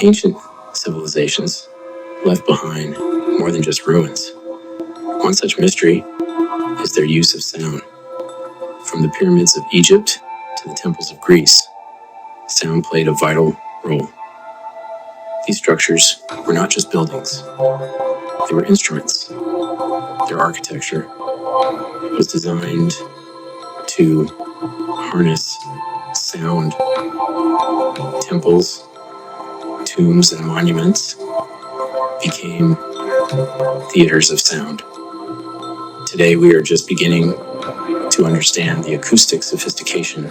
Ancient civilizations left behind more than just ruins. One such mystery is their use of sound. From the pyramids of Egypt to the temples of Greece, sound played a vital role. These structures were not just buildings, they were instruments. Their architecture was designed to harness sound. Temples, tombs, and monuments became theaters of sound. Today, we are just beginning to understand the acoustic sophistication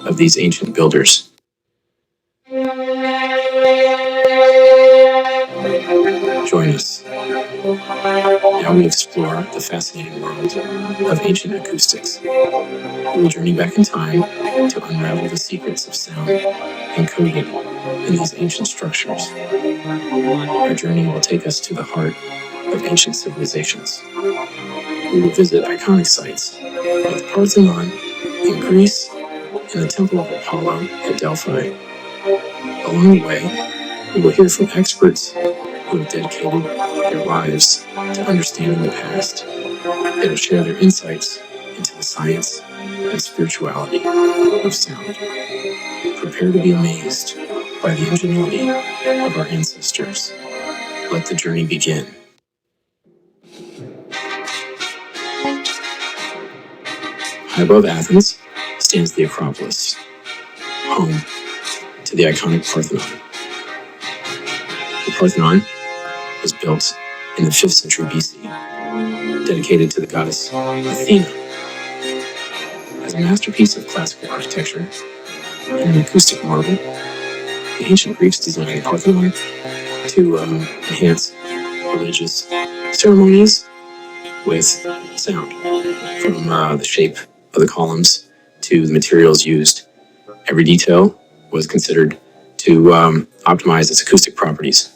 of these ancient builders. Join us. Now we explore the fascinating world of ancient acoustics. We will journey back in time to unravel the secrets of sound encoded in these ancient structures. Our journey will take us to the heart of ancient civilizations. We will visit iconic sites like the Parthenon in Greece and the Temple of Apollo at Delphi. Along the way, we will hear from experts who have dedicated their lives to understanding the past. They will share their insights into the science and spirituality of sound. Prepare to be amazed by the ingenuity of our ancestors. Let the journey begin. High above Athens stands the Acropolis, home to the iconic Parthenon. The Parthenon was built in the 5th century BC, dedicated to the goddess Athena. As a masterpiece of classical architecture and an acoustic marvel, the ancient Greeks designed the Parthenon to enhance religious ceremonies with sound, from the shape of the columns to the materials used. Every detail was considered to optimize its acoustic properties.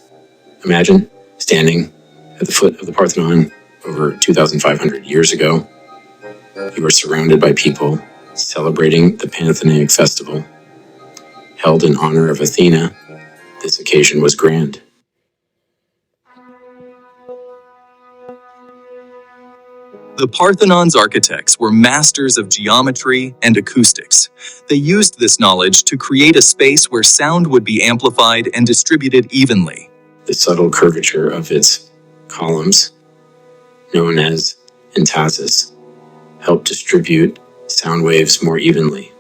Imagine standing at the foot of the Parthenon over 2,500 years ago. You were surrounded by people celebrating the Panathenaic festival. Held in honor of Athena, this occasion was grand. The Parthenon's architects were masters of geometry and acoustics. They used this knowledge to create a space where sound would be amplified and distributed evenly. The subtle curvature of its columns, known as entasis, helped distribute sound waves more evenly.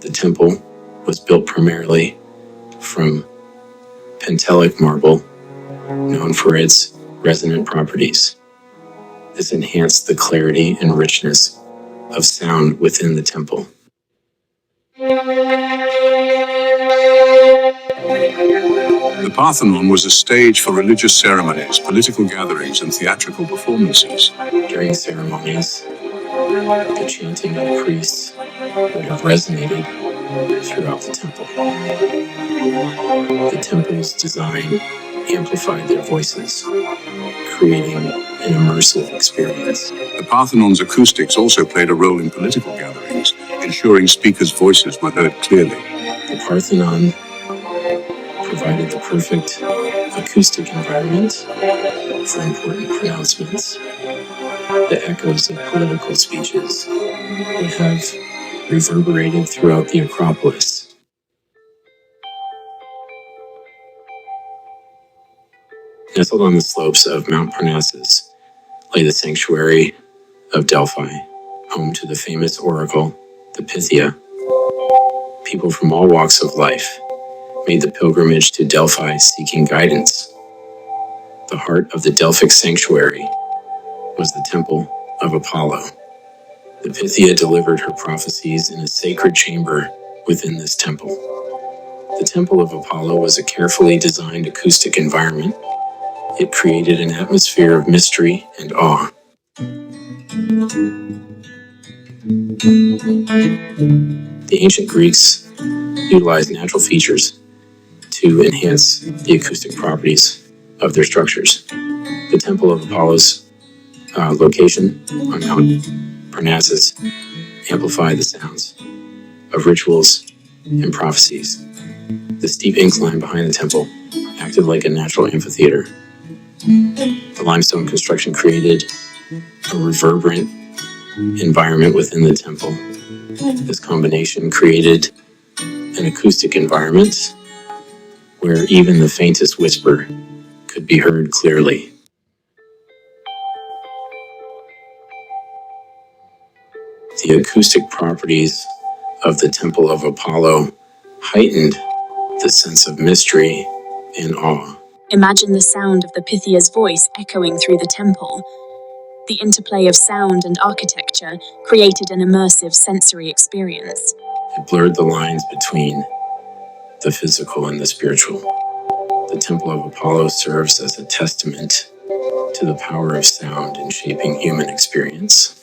The temple was built primarily from Pentelic marble, known for its resonant properties. This enhanced the clarity and richness of sound within the temple. The Parthenon was a stage for religious ceremonies, political gatherings, and theatrical performances. During ceremonies, the chanting of priests would have resonated throughout the temple. The temple's design amplified their voices, creating an immersive experience. The Parthenon's acoustics also played a role in political gatherings, ensuring speakers' voices were heard clearly. The Parthenon provided the perfect acoustic environment for important pronouncements. The echoes of political speeches would have reverberated throughout the Acropolis. Nestled on the slopes of Mount Parnassus lay the sanctuary of Delphi, home to the famous oracle, the Pythia. People from all walks of life made the pilgrimage to Delphi seeking guidance. The heart of the Delphic sanctuary was the Temple of Apollo. The Pythia delivered her prophecies in a sacred chamber within this temple. The Temple of Apollo was a carefully designed acoustic environment. It created an atmosphere of mystery and awe. The ancient Greeks utilized natural features to enhance the acoustic properties of their structures. The Temple of Apollo's location on Mount Parnassus amplified the sounds of rituals and prophecies. The steep incline behind the temple acted like a natural amphitheater. The limestone construction created a reverberant environment within the temple. This combination created an acoustic environment where even the faintest whisper could be heard clearly. The acoustic properties of the Temple of Apollo heightened the sense of mystery and awe. Imagine the sound of the Pythia's voice echoing through the temple. The interplay of sound and architecture created an immersive sensory experience. It blurred the lines between the physical and the spiritual. The Temple of Apollo serves as a testament to the power of sound in shaping human experience.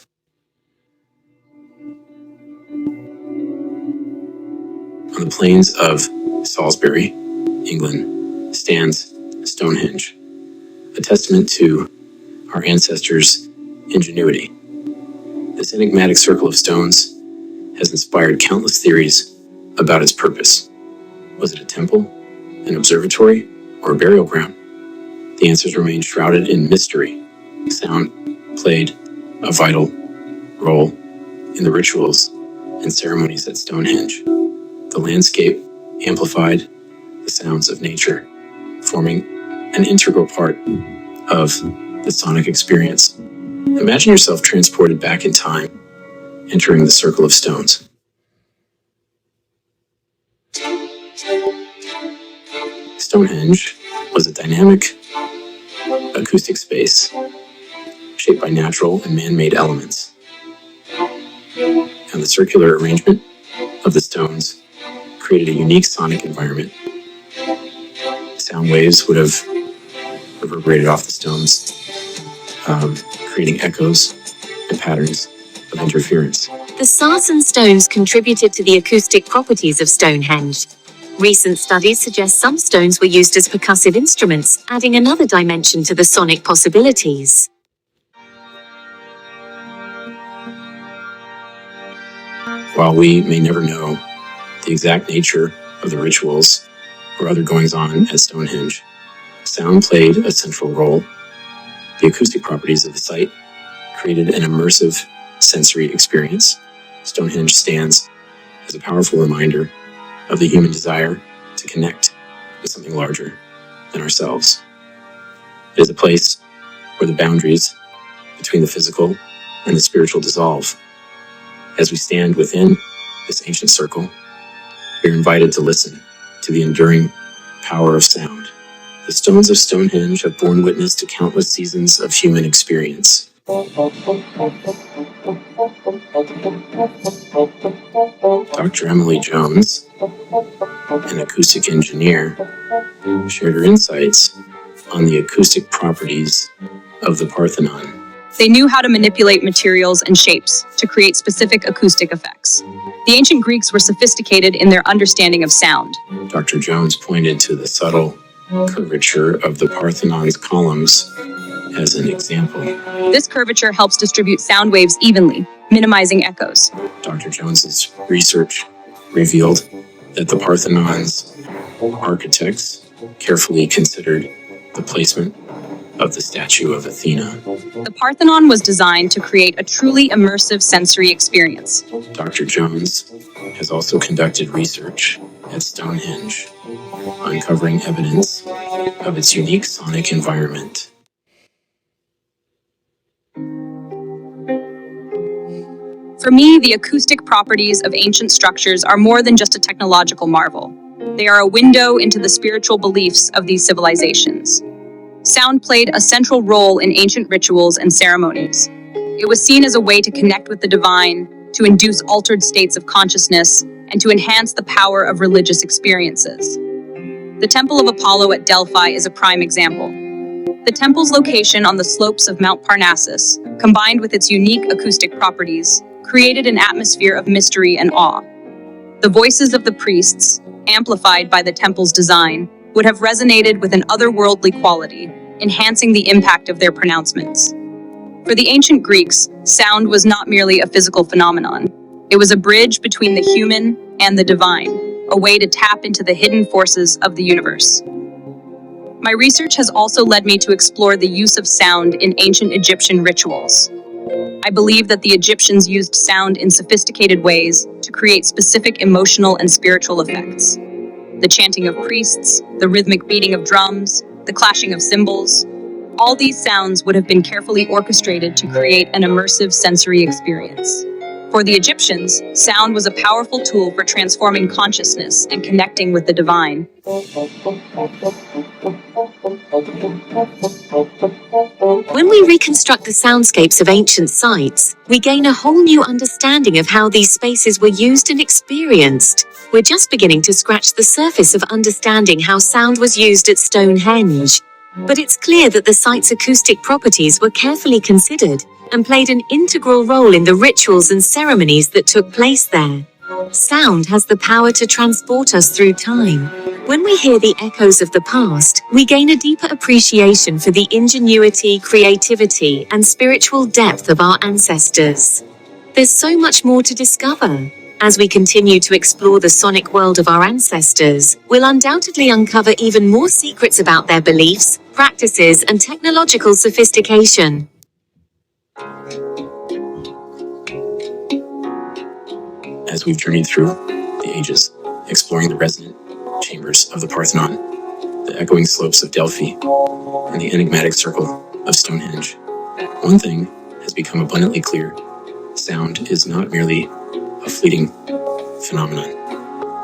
On the plains of Salisbury, England, stands Stonehenge, a testament to our ancestors' ingenuity. This enigmatic circle of stones has inspired countless theories about its purpose. Was it a temple, an observatory, or a burial ground? The answers remain shrouded in mystery. Sound played a vital role in the rituals and ceremonies at Stonehenge. The landscape amplified the sounds of nature, forming an integral part of the sonic experience. Imagine yourself transported back in time, entering the circle of stones. Stonehenge was a dynamic acoustic space shaped by natural and man-made elements. And the circular arrangement of the stones created a unique sonic environment. Sound waves would have reverberated off the stones, creating echoes and patterns of interference. The sarsen stones contributed to the acoustic properties of Stonehenge. Recent studies suggest some stones were used as percussive instruments, adding another dimension to the sonic possibilities. While we may never know the exact nature of the rituals or other goings-on at Stonehenge, sound played a central role. The acoustic properties of the site created an immersive sensory experience. Stonehenge stands as a powerful reminder of the human desire to connect with something larger than ourselves. It is a place where the boundaries between the physical and the spiritual dissolve. As we stand within this ancient circle, we are invited to listen to the enduring power of sound. The stones of Stonehenge have borne witness to countless seasons of human experience. Dr. Emily Jones, an acoustic engineer, shared her insights on the acoustic properties of the Parthenon. They knew how to manipulate materials and shapes to create specific acoustic effects. The ancient Greeks were sophisticated in their understanding of sound. Dr. Jones pointed to the subtle curvature of the Parthenon's columns as an example. This curvature helps distribute sound waves evenly, minimizing echoes. Dr. Jones's research revealed that the Parthenon's architects carefully considered the placement of the statue of Athena. The Parthenon was designed to create a truly immersive sensory experience. Dr. Jones has also conducted research at Stonehenge, uncovering evidence of its unique sonic environment. For me, the acoustic properties of ancient structures are more than just a technological marvel. They are a window into the spiritual beliefs of these civilizations. Sound played a central role in ancient rituals and ceremonies. It was seen as a way to connect with the divine, to induce altered states of consciousness, and to enhance the power of religious experiences. The Temple of Apollo at Delphi is a prime example. The temple's location on the slopes of Mount Parnassus, combined with its unique acoustic properties, created an atmosphere of mystery and awe. The voices of the priests, amplified by the temple's design, would have resonated with an otherworldly quality, enhancing the impact of their pronouncements. For the ancient Greeks, sound was not merely a physical phenomenon. It was a bridge between the human and the divine, a way to tap into the hidden forces of the universe. My research has also led me to explore the use of sound in ancient Egyptian rituals. I believe that the Egyptians used sound in sophisticated ways to create specific emotional and spiritual effects. The chanting of priests, the rhythmic beating of drums, the clashing of cymbals, all these sounds would have been carefully orchestrated to create an immersive sensory experience. For the Egyptians, sound was a powerful tool for transforming consciousness and connecting with the divine. When we reconstruct the soundscapes of ancient sites, we gain a whole new understanding of how these spaces were used and experienced. We're just beginning to scratch the surface of understanding how sound was used at Stonehenge. But it's clear that the site's acoustic properties were carefully considered and played an integral role in the rituals and ceremonies that took place there. Sound has the power to transport us through time. When we hear the echoes of the past, we gain a deeper appreciation for the ingenuity, creativity, and spiritual depth of our ancestors. There's so much more to discover. As we continue to explore the sonic world of our ancestors, we'll undoubtedly uncover even more secrets about their beliefs, practices, and technological sophistication. As we've journeyed through the ages, exploring the resonant chambers of the Parthenon, the echoing slopes of Delphi, and the enigmatic circle of Stonehenge, one thing has become abundantly clear. Sound is not merely a fleeting phenomenon.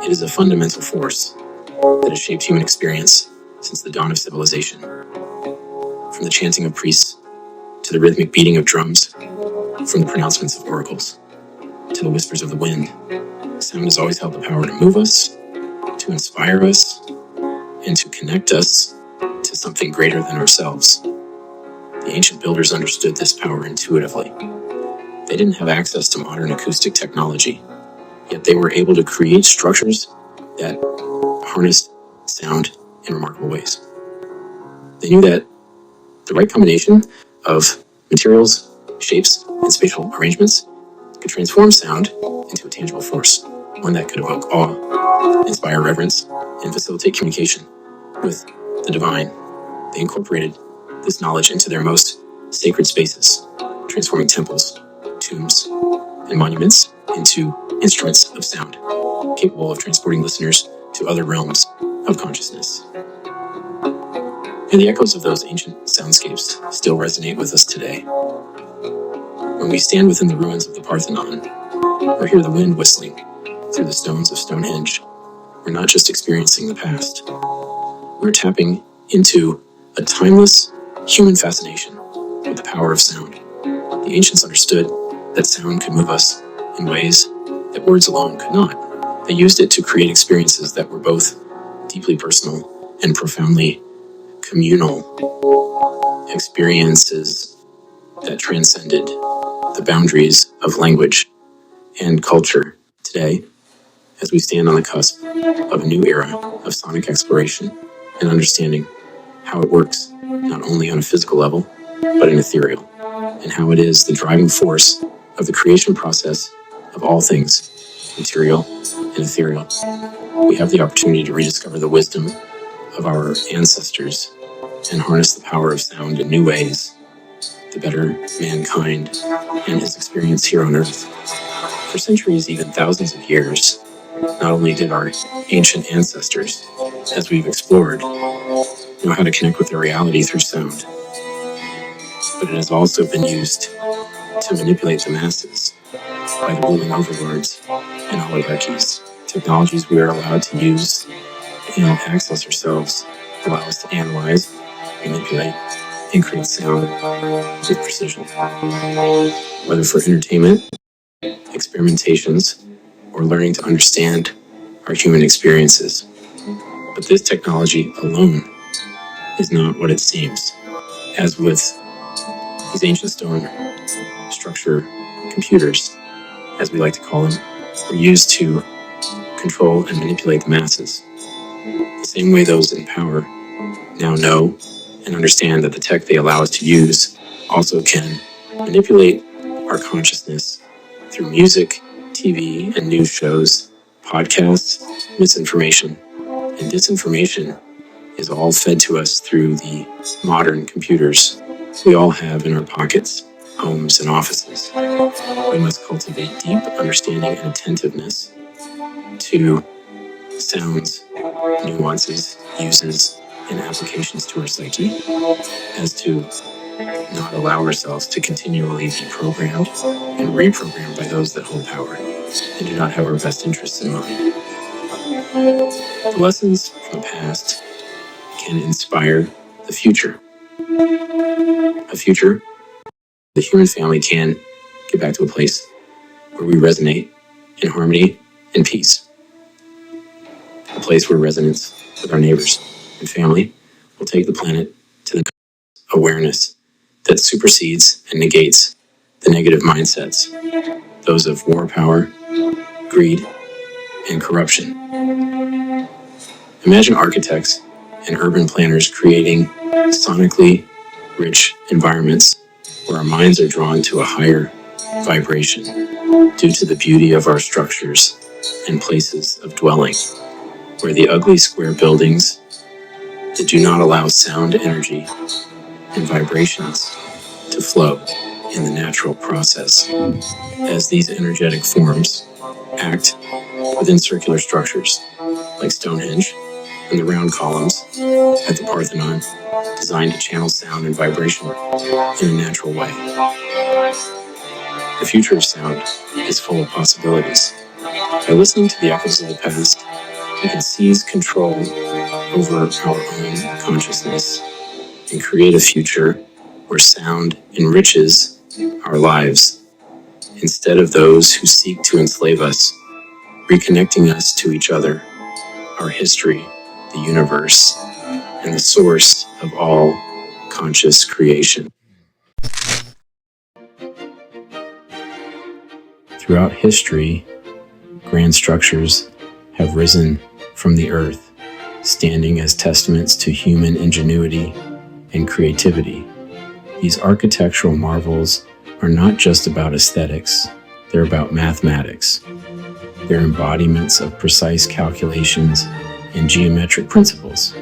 It is a fundamental force that has shaped human experience since the dawn of civilization. From the chanting of priests, to the rhythmic beating of drums, from the pronouncements of oracles, to the whispers of the wind, sound has always held the power to move us, to inspire us, and to connect us to something greater than ourselves. The ancient builders understood this power intuitively. They didn't have access to modern acoustic technology, yet they were able to create structures that harnessed sound in remarkable ways. They knew that the right combination of materials, shapes, and spatial arrangements could transform sound into a tangible force, one that could evoke awe, inspire reverence, and facilitate communication with the divine. They incorporated this knowledge into their most sacred spaces, transforming temples, tombs, and monuments into instruments of sound, capable of transporting listeners to other realms of consciousness. And the echoes of those ancient soundscapes still resonate with us today. When we stand within the ruins of the Parthenon, or hear the wind whistling through the stones of Stonehenge, we're not just experiencing the past. We're tapping into a timeless human fascination with the power of sound. The ancients understood that sound could move us in ways that words alone could not. They used it to create experiences that were both deeply personal and profoundly communal, experiences that transcended the boundaries of language and culture. Today, as we stand on the cusp of a new era of sonic exploration and understanding how it works, not only on a physical level, but an ethereal, and how it is the driving force of the creation process of all things, material and ethereal. We have the opportunity to rediscover the wisdom of our ancestors and harness the power of sound in new ways to better mankind and his experience here on Earth. For centuries, even thousands of years, not only did our ancient ancestors, as we've explored, know how to connect with their reality through sound, but it has also been used to manipulate the masses by the ruling overlords and oligarchies. Technologies we are allowed to use and access ourselves allow us to analyze, manipulate, and create sound with precision. Whether for entertainment, experimentations, or learning to understand our human experiences. But this technology alone is not what it seems. As with these ancient stone structure computers, as we like to call them, were used to control and manipulate the masses. The same way those in power now know and understand that the tech they allow us to use also can manipulate our consciousness through music, TV, and news shows, podcasts, misinformation, and disinformation is all fed to us through the modern computers we all have in our pockets, homes, and offices. We must cultivate deep understanding and attentiveness to sounds, nuances, uses, and applications to our psyche, as to not allow ourselves to continually be programmed and reprogrammed by those that hold power and do not have our best interests in mind. The lessons from the past can inspire the future. A future the human family can get back to a place where we resonate in harmony and peace. A place where resonance with our neighbors and family will take the planet to the awareness that supersedes and negates the negative mindsets, those of war power, greed, and corruption. Imagine architects and urban planners creating sonically rich environments where our minds are drawn to a higher vibration due to the beauty of our structures and places of dwelling, where the ugly square buildings that do not allow sound energy and vibrations to flow in the natural process, as these energetic forms act within circular structures like Stonehenge and the round columns at the Parthenon, designed to channel sound and vibration in a natural way. The future of sound is full of possibilities. By listening to the echoes of the past, we can seize control over our own consciousness and create a future where sound enriches our lives instead of those who seek to enslave us, reconnecting us to each other, our history, the universe, and the source of all conscious creation. Throughout history, grand structures have risen from the earth, standing as testaments to human ingenuity and creativity. These architectural marvels are not just about aesthetics, they're about mathematics. They're embodiments of precise calculations and geometric principles.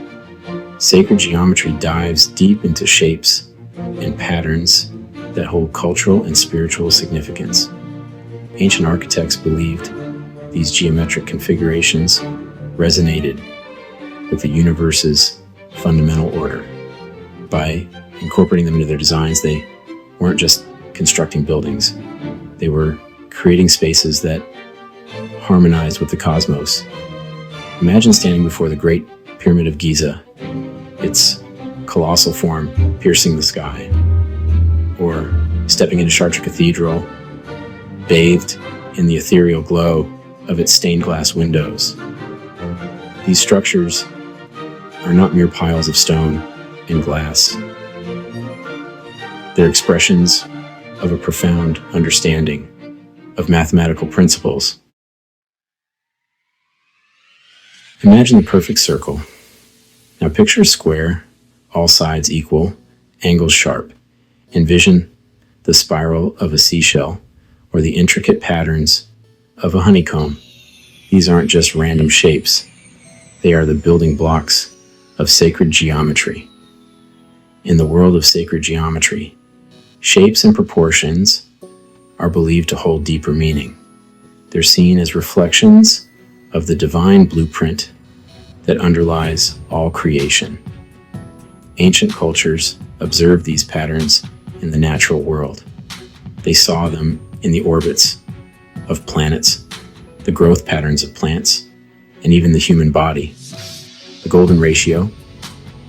Sacred geometry dives deep into shapes and patterns that hold cultural and spiritual significance. Ancient architects believed these geometric configurations resonated with the universe's fundamental order. By incorporating them into their designs, they weren't just constructing buildings. They were creating spaces that harmonized with the cosmos. Imagine standing before the Great Pyramid of Giza, its colossal form piercing the sky, or stepping into Chartres Cathedral, bathed in the ethereal glow of its stained glass windows. These structures are not mere piles of stone and glass. They're expressions of a profound understanding of mathematical principles. Imagine the perfect circle. Now picture a square, all sides equal, angles sharp. Envision the spiral of a seashell or the intricate patterns of a honeycomb. These aren't just random shapes. They are the building blocks of sacred geometry. In the world of sacred geometry, shapes and proportions are believed to hold deeper meaning. They're seen as reflections of the divine blueprint that underlies all creation. Ancient cultures observed these patterns in the natural world. They saw them in the orbits of planets, the growth patterns of plants, and even the human body. The golden ratio,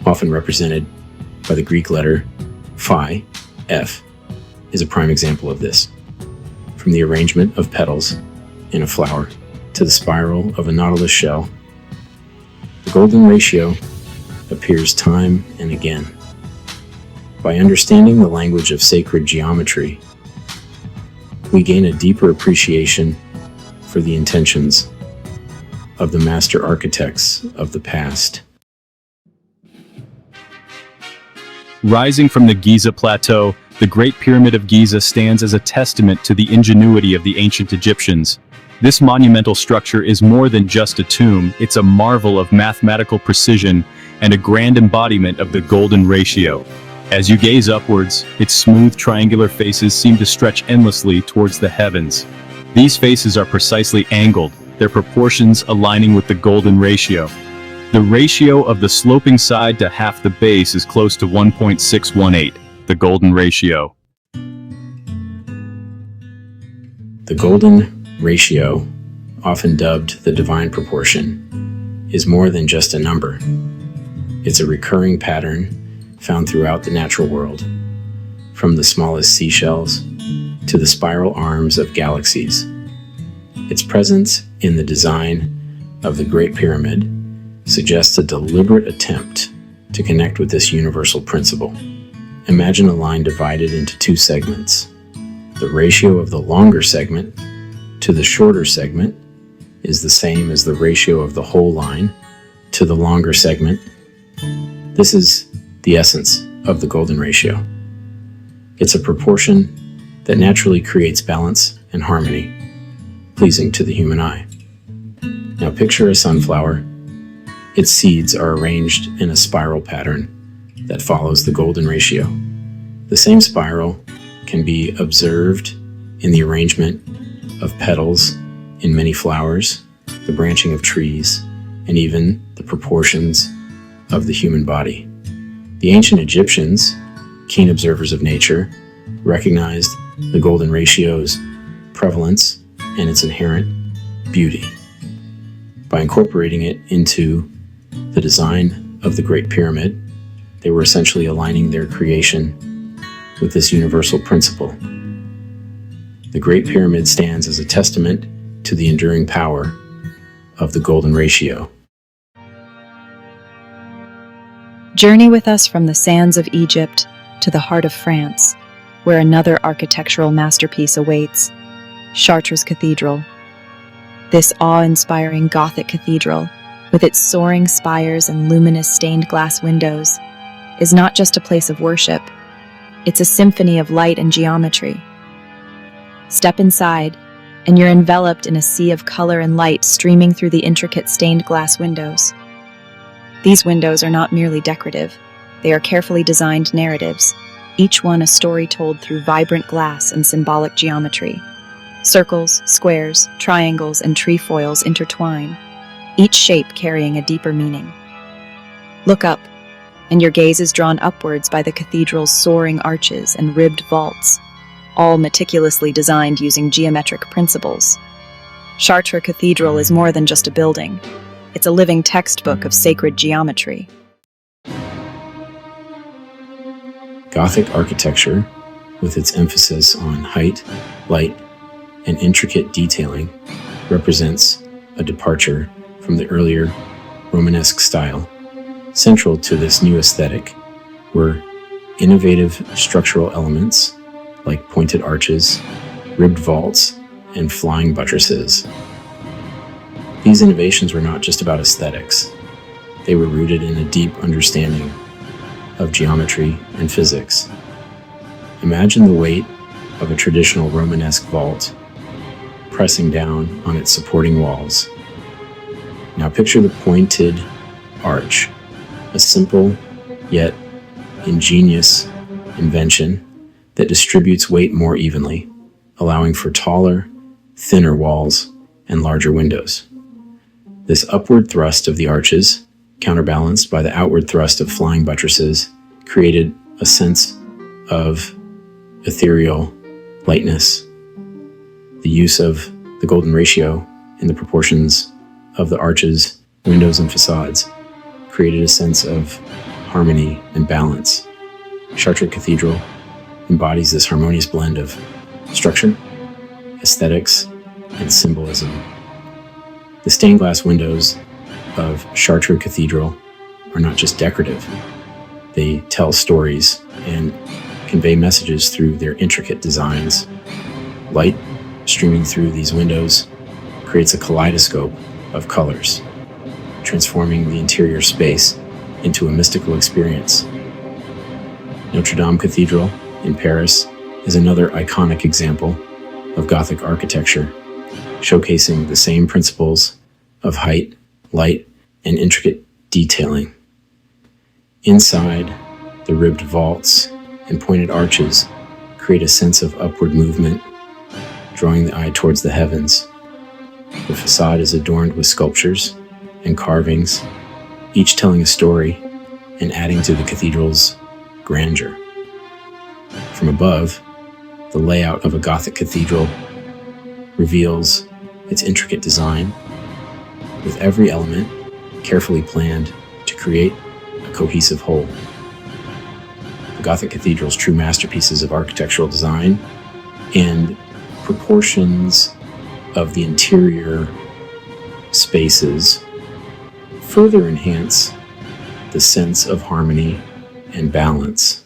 often represented by the Greek letter Phi, F, is a prime example of this. From the arrangement of petals in a flower to the spiral of a nautilus shell, the golden ratio appears time and again. By understanding the language of sacred geometry, we gain a deeper appreciation for the intentions of the master architects of the past. Rising from the Giza Plateau, the Great Pyramid of Giza stands as a testament to the ingenuity of the ancient Egyptians. This monumental structure is more than just a tomb, it's a marvel of mathematical precision and a grand embodiment of the golden ratio. As you gaze upwards, its smooth triangular faces seem to stretch endlessly towards the heavens. These faces are precisely angled, their proportions aligning with the golden ratio. The ratio of the sloping side to half the base is close to 1.618, the golden ratio. The golden ratio, often dubbed the divine proportion, is more than just a number. It's a recurring pattern found throughout the natural world, from the smallest seashells to the spiral arms of galaxies. Its presence in the design of the Great Pyramid suggests a deliberate attempt to connect with this universal principle. Imagine a line divided into two segments. The ratio of the longer segment to the shorter segment is the same as the ratio of the whole line to the longer segment. This is the essence of the golden ratio. It's a proportion that naturally creates balance and harmony, pleasing to the human eye. Now picture a sunflower. Its seeds are arranged in a spiral pattern that follows the golden ratio. The same spiral can be observed in the arrangement of petals in many flowers, the branching of trees, and even the proportions of the human body. The ancient Egyptians, keen observers of nature, recognized the golden ratio's prevalence and its inherent beauty. By incorporating it into the design of the Great Pyramid, they were essentially aligning their creation with this universal principle. The Great Pyramid stands as a testament to the enduring power of the golden ratio. Journey with us from the sands of Egypt to the heart of France, where another architectural masterpiece awaits, Chartres Cathedral. This awe-inspiring Gothic cathedral, with its soaring spires and luminous stained glass windows, is not just a place of worship, it's a symphony of light and geometry. Step inside, and you're enveloped in a sea of color and light streaming through the intricate stained glass windows. These windows are not merely decorative, they are carefully designed narratives, each one a story told through vibrant glass and symbolic geometry. Circles, squares, triangles, and trefoils intertwine, each shape carrying a deeper meaning. Look up, and your gaze is drawn upwards by the cathedral's soaring arches and ribbed vaults, all meticulously designed using geometric principles. Chartres Cathedral is more than just a building. It's a living textbook of sacred geometry. Gothic architecture, with its emphasis on height, light, and intricate detailing, represents a departure from the earlier Romanesque style. Central to this new aesthetic were innovative structural elements like pointed arches, ribbed vaults, and flying buttresses. These innovations were not just about aesthetics. They were rooted in a deep understanding of geometry and physics. Imagine the weight of a traditional Romanesque vault pressing down on its supporting walls. Now picture the pointed arch, a simple yet ingenious invention that distributes weight more evenly, allowing for taller, thinner walls and larger windows. This upward thrust of the arches, counterbalanced by the outward thrust of flying buttresses, created a sense of ethereal lightness. The use of the golden ratio in the proportions of the arches, windows, and facades created a sense of harmony and balance. Chartres Cathedral embodies this harmonious blend of structure, aesthetics, and symbolism. The stained glass windows of Chartres Cathedral are not just decorative. They tell stories and convey messages through their intricate designs. Light streaming through these windows creates a kaleidoscope of colors, transforming the interior space into a mystical experience. Notre Dame Cathedral in Paris is another iconic example of Gothic architecture, showcasing the same principles of height, light, and intricate detailing. Inside, the ribbed vaults and pointed arches create a sense of upward movement, drawing the eye towards the heavens. The facade is adorned with sculptures and carvings, each telling a story and adding to the cathedral's grandeur. From above, the layout of a Gothic cathedral reveals its intricate design, with every element carefully planned to create a cohesive whole. The Gothic cathedral's true masterpieces of architectural design and proportions of the interior spaces further enhance the sense of harmony and balance.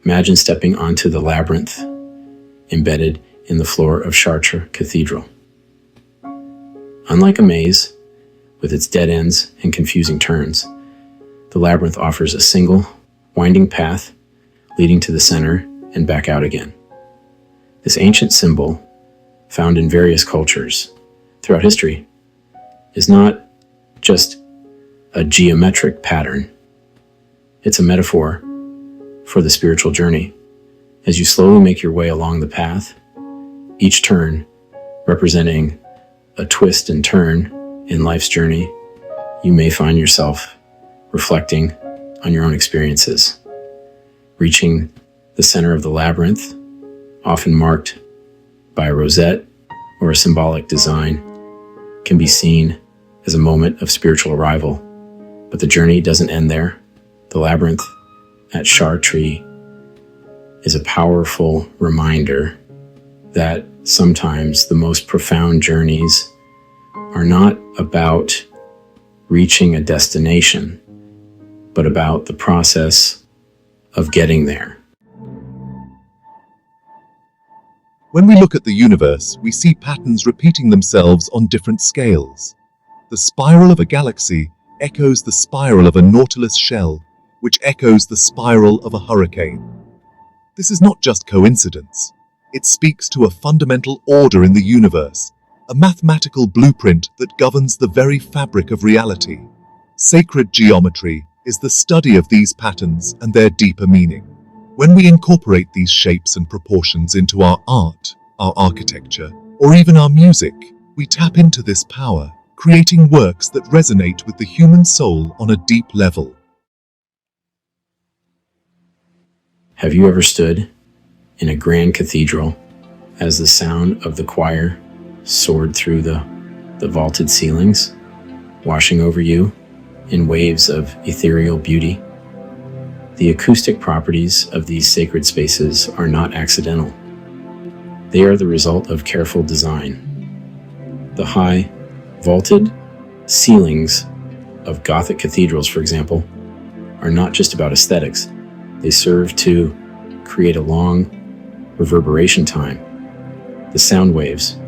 Imagine stepping onto the labyrinth embedded in the floor of Chartres Cathedral. Unlike a maze, with its dead ends and confusing turns, the labyrinth offers a single, winding path leading to the center and back out again. This ancient symbol, found in various cultures throughout history, is not just a geometric pattern. It's a metaphor for the spiritual journey. As you slowly make your way along the path, each turn representing a twist and turn in life's journey, you may find yourself reflecting on your own experiences. Reaching the center of the labyrinth, often marked by a rosette or a symbolic design, can be seen as a moment of spiritual arrival. But the journey doesn't end there. The labyrinth at Chartres is a powerful reminder that sometimes the most profound journeys are not about reaching a destination, but about the process of getting there. When we look at the universe, we see patterns repeating themselves on different scales. The spiral of a galaxy echoes the spiral of a nautilus shell, which echoes the spiral of a hurricane. This is not just coincidence. It speaks to a fundamental order in the universe, a mathematical blueprint that governs the very fabric of reality. Sacred geometry is the study of these patterns and their deeper meaning. When we incorporate these shapes and proportions into our art, our architecture, or even our music, we tap into this power, creating works that resonate with the human soul on a deep level. Have you ever stood in a grand cathedral as the sound of the choir soared through the vaulted ceilings, washing over you in waves of ethereal beauty? The acoustic properties of these sacred spaces are not accidental. They are the result of careful design. The high, vaulted ceilings of Gothic cathedrals, for example, are not just about aesthetics. They serve to create a long reverberation time. The sound waves,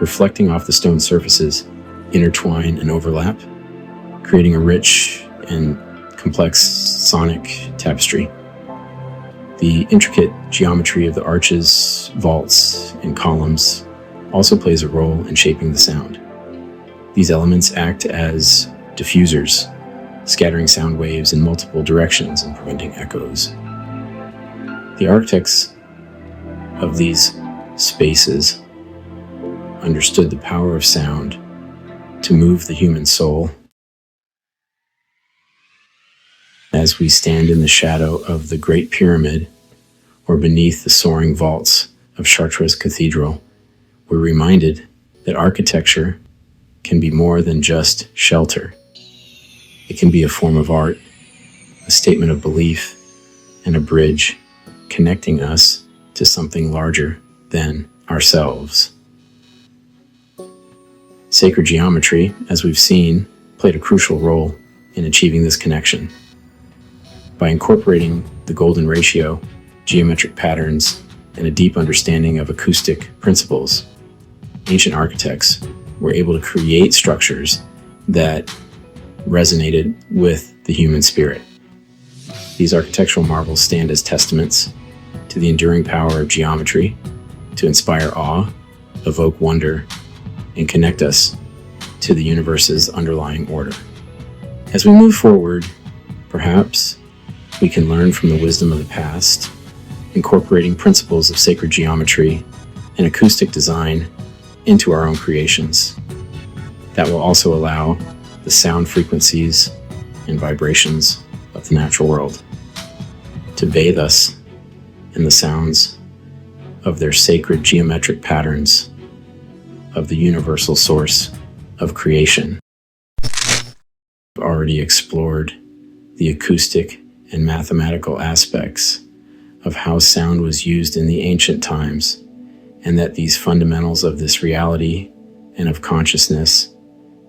reflecting off the stone surfaces, intertwine and overlap, creating a rich and complex sonic tapestry. The intricate geometry of the arches, vaults, and columns also plays a role in shaping the sound. These elements act as diffusers, scattering sound waves in multiple directions and preventing echoes. The architects of these spaces understood the power of sound to move the human soul. As we stand in the shadow of the Great Pyramid or beneath the soaring vaults of Chartres Cathedral, we're reminded that architecture can be more than just shelter. It can be a form of art, a statement of belief, and a bridge connecting us to something larger than ourselves. Sacred geometry, as we've seen, played a crucial role in achieving this connection. By incorporating the golden ratio, geometric patterns, and a deep understanding of acoustic principles, ancient architects were able to create structures that resonated with the human spirit. These architectural marvels stand as testaments to the enduring power of geometry to inspire awe, evoke wonder, and connect us to the universe's underlying order. As we move forward, perhaps we can learn from the wisdom of the past, incorporating principles of sacred geometry and acoustic design into our own creations. That will also allow the sound frequencies and vibrations of the natural world to bathe us in the sounds of their sacred geometric patterns of the universal source of creation. We've already explored the acoustic and mathematical aspects of how sound was used in the ancient times, and that these fundamentals of this reality and of consciousness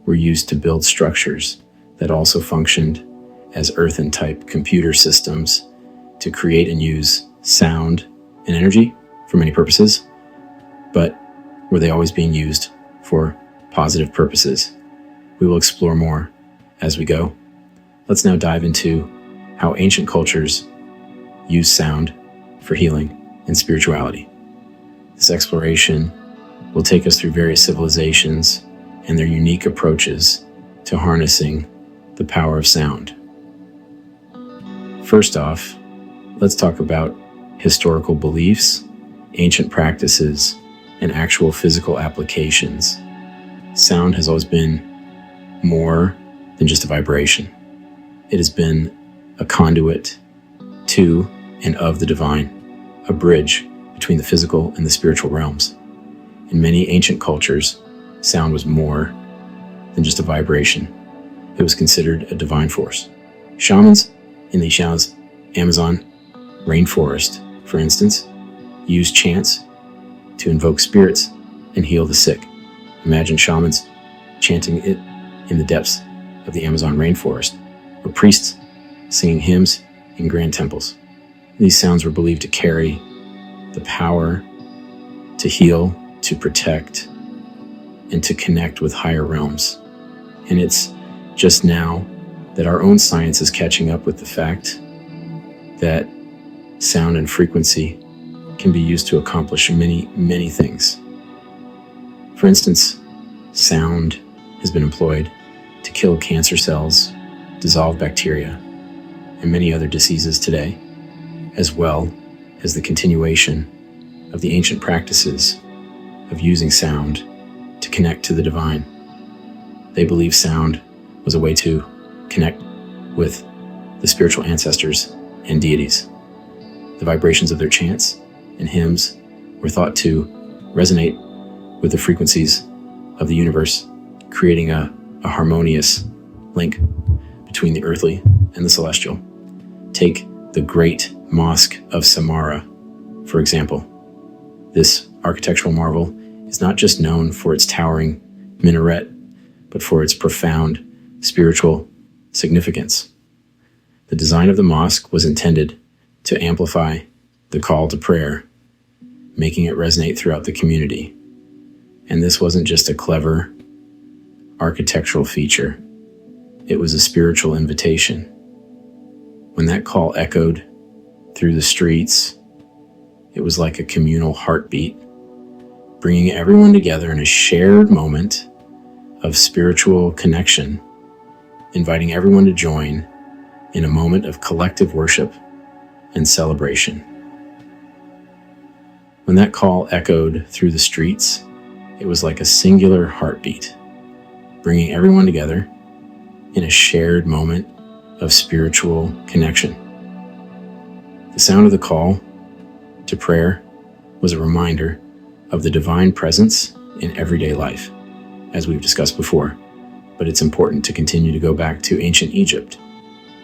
were used to build structures that also functioned as earthen-type computer systems to create and use sound and energy for many purposes, but were they always being used for positive purposes? We will explore more as we go. Let's now dive into how ancient cultures use sound for healing and spirituality. This exploration will take us through various civilizations and their unique approaches to harnessing the power of sound. First off, let's talk about historical beliefs, ancient practices, and actual physical applications. Sound has always been more than just a vibration. It has been a conduit to and of the divine, a bridge between the physical and the spiritual realms. In many ancient cultures, sound was more than just a vibration. It was considered a divine force. Shamans in the Amazon rainforest, for instance, used chants to invoke spirits and heal the sick. Imagine shamans chanting it in the depths of the Amazon rainforest, or priests singing hymns in grand temples. These sounds were believed to carry the power to heal, to protect, and to connect with higher realms. And it's just now that our own science is catching up with the fact that sound and frequency can be used to accomplish many, many things. For instance, sound has been employed to kill cancer cells, dissolve bacteria, and many other diseases today, as well as the continuation of the ancient practices of using sound to connect to the divine. They believe sound was a way to connect with the spiritual ancestors and deities. The vibrations of their chants and hymns were thought to resonate with the frequencies of the universe, creating a harmonious link between the earthly and the celestial. Take the Great Mosque of Samarra, for example. This architectural marvel is not just known for its towering minaret, but for its profound spiritual significance. The design of the mosque was intended to amplify the call to prayer, making it resonate throughout the community. And this wasn't just a clever architectural feature. It was a spiritual invitation. When that call echoed through the streets, it was like a communal heartbeat, bringing everyone together in a shared moment of spiritual connection, inviting everyone to join in a moment of collective worship and celebration. When that call echoed through the streets, it was like a singular heartbeat, bringing everyone together in a shared moment of spiritual connection. The sound of the call to prayer was a reminder of the divine presence in everyday life, as we've discussed before, but it's important to continue to go back to ancient Egypt.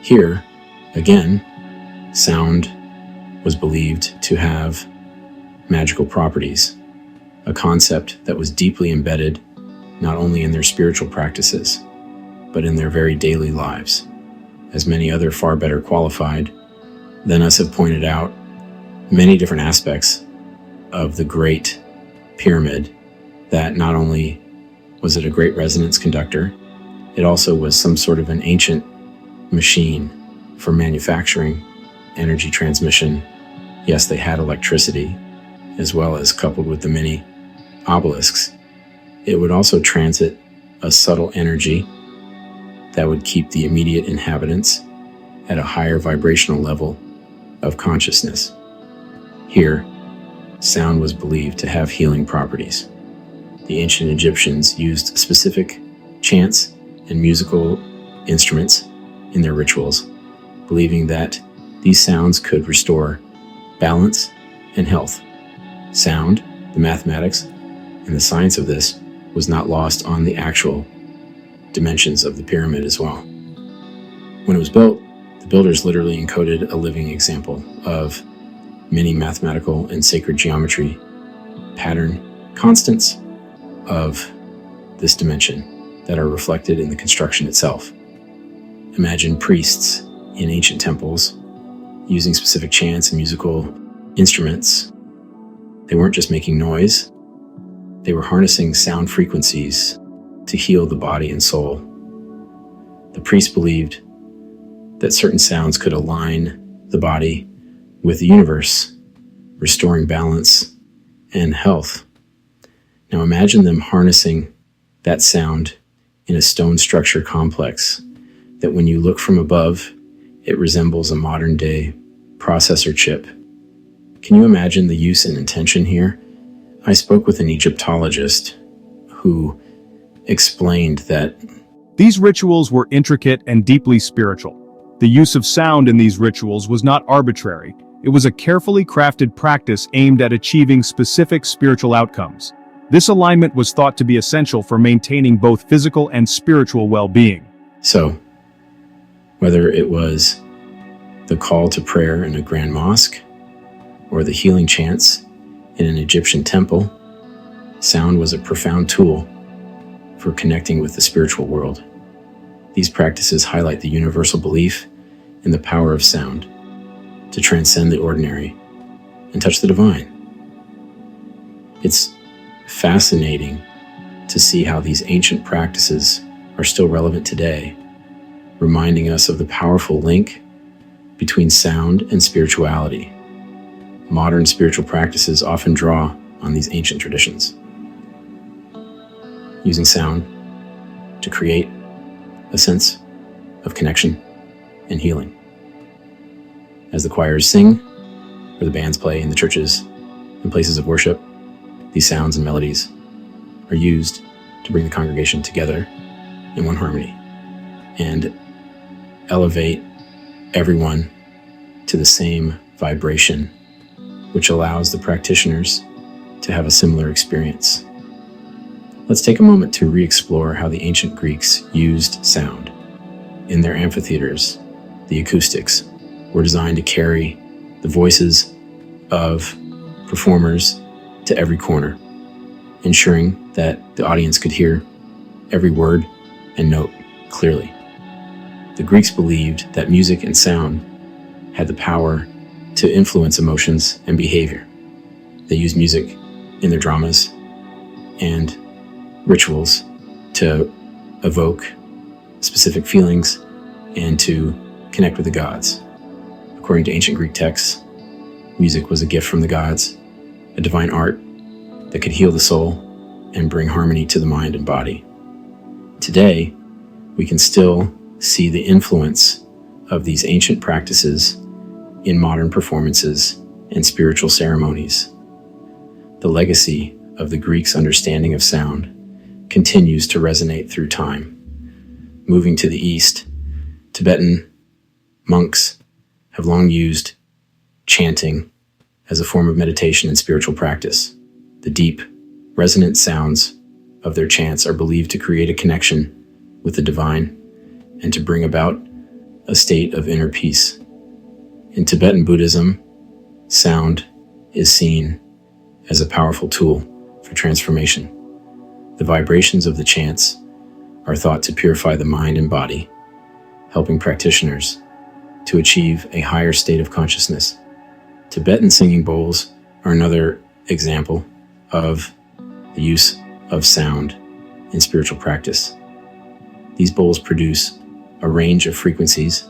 Here, Again, sound was believed to have magical properties, a concept that was deeply embedded not only in their spiritual practices, but in their very daily lives. As many other far better qualified than us have pointed out, many different aspects of the Great Pyramid, that not only was it a great resonance conductor, it also was some sort of an ancient machine for manufacturing, energy transmission. Yes, they had electricity, as well as coupled with the many obelisks. It would also transit a subtle energy that would keep the immediate inhabitants at a higher vibrational level of consciousness. Here, sound was believed to have healing properties. The ancient Egyptians used specific chants and musical instruments in their rituals, believing that these sounds could restore balance and health. Sound, the mathematics, and the science of this was not lost on the actual dimensions of the pyramid as well. When it was built, the builders literally encoded a living example of many mathematical and sacred geometry pattern constants of this dimension that are reflected in the construction itself. Imagine priests in ancient temples using specific chants and musical instruments. They weren't just making noise, they were harnessing sound frequencies to heal the body and soul. The priests believed that certain sounds could align the body with the universe, restoring balance and health. Now imagine them harnessing that sound in a stone structure complex that when you look from above, it resembles a modern day processor chip. Can you imagine the use and intention here? I spoke with an Egyptologist who explained that these rituals were intricate and deeply spiritual. The use of sound in these rituals was not arbitrary. It was a carefully crafted practice aimed at achieving specific spiritual outcomes. This alignment was thought to be essential for maintaining both physical and spiritual well-being. So, whether it was the call to prayer in a grand mosque or the healing chants in an Egyptian temple, sound was a profound tool for connecting with the spiritual world. These practices highlight the universal belief in the power of sound to transcend the ordinary and touch the divine. It's fascinating to see how these ancient practices are still relevant today, reminding us of the powerful link between sound and spirituality. Modern spiritual practices often draw on these ancient traditions, using sound to create a sense of connection and healing. As the choirs sing, or the bands play in the churches and places of worship, these sounds and melodies are used to bring the congregation together in one harmony and elevate everyone to the same vibration, which allows the practitioners to have a similar experience. Let's take a moment to re-explore how the ancient Greeks used sound. In their amphitheaters, the acoustics were designed to carry the voices of performers to every corner, ensuring that the audience could hear every word and note clearly. The Greeks believed that music and sound had the power to influence emotions and behavior. They used music in their dramas and rituals to evoke specific feelings and to connect with the gods. According to ancient Greek texts, music was a gift from the gods, a divine art that could heal the soul and bring harmony to the mind and body. Today, we can still see the influence of these ancient practices in modern performances and spiritual ceremonies. The legacy of the Greeks' understanding of sound continues to resonate through time. Moving to the east, Tibetan monks have long used chanting as a form of meditation and spiritual practice. The deep, resonant sounds of their chants are believed to create a connection with the divine and to bring about a state of inner peace In Tibetan Buddhism, sound is seen as a powerful tool for transformation. The vibrations of the chants are thought to purify the mind and body, helping practitioners to achieve a higher state of consciousness. Tibetan singing bowls are another example of the use of sound in spiritual practice. These bowls produce a range of frequencies